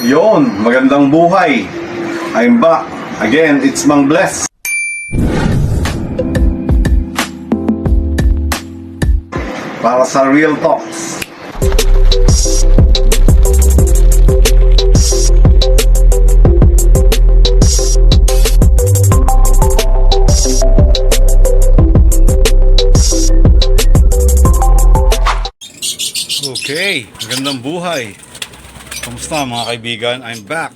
Yon, magandang buhay. I'm back. Again, it's Mang Bless. Para sa Real Talks. Okay, magandang buhay. Kamusta mga kaibigan? I'm back.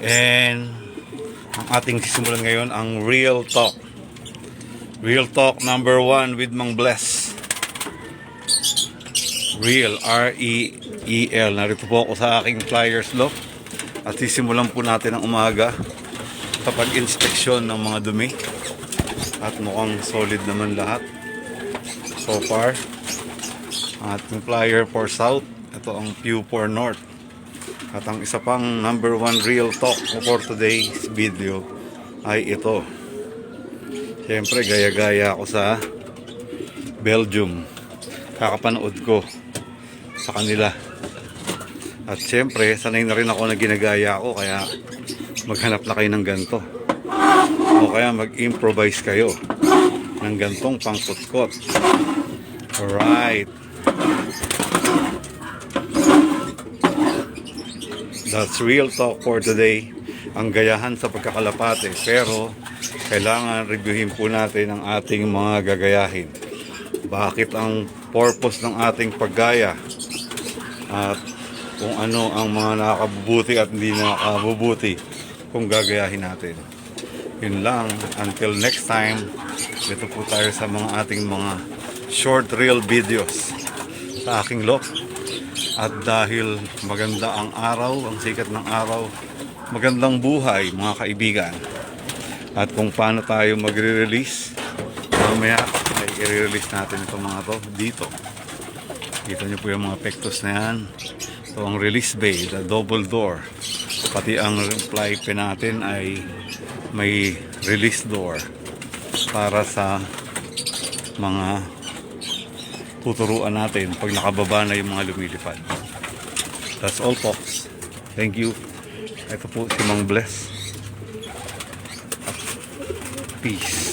And ang ating sisimulan ngayon ang Real Talk. Real Talk number 1 with Mang Bless. Real, R-E-E-L. Narito po ako sa aking flyers lock. At sisimulan po natin ang umaga sa pag-inspeksyon ng mga dumi. At mukhang solid naman lahat so far. Ang ating flyer for South. Ito ang view for North. At ang isa pang number 1 real talk for today's video ay ito. Siyempre, gaya-gaya ako sa Belgium. Kakapanood ko sa kanila. At siyempre, sanay na rin ako na ginagaya ako. Kaya maghanap na kayo ng ganito. O kaya mag-improvise kayo ng gantong pangkutkot. Alright. That's real talk for today. Ang gayahan sa pagkakalapate. Pero kailangan reviewin po natin ang ating mga gagayahin. Bakit ang purpose ng ating paggaya? At kung ano ang mga nakakabubuti at hindi nakakabubuti kung gagayahin natin. Yun lang. Until next time, dito po tayo sa mga ating mga short reel videos sa aking lock. At dahil maganda ang araw, ang sikat ng araw, magandang buhay mga kaibigan. At kung paano tayo magre-release, mamaya ay i-release natin itong mga to dito. Kita nyo po yung mga pectus na yan. Ito ang release bay, the double door. Pati ang fly pin natin ay may release door para sa mga tuturuan natin pag nakababa na yung mga lumilipad. That's all folks. Thank you. Ito po si Mang Bless. Peace.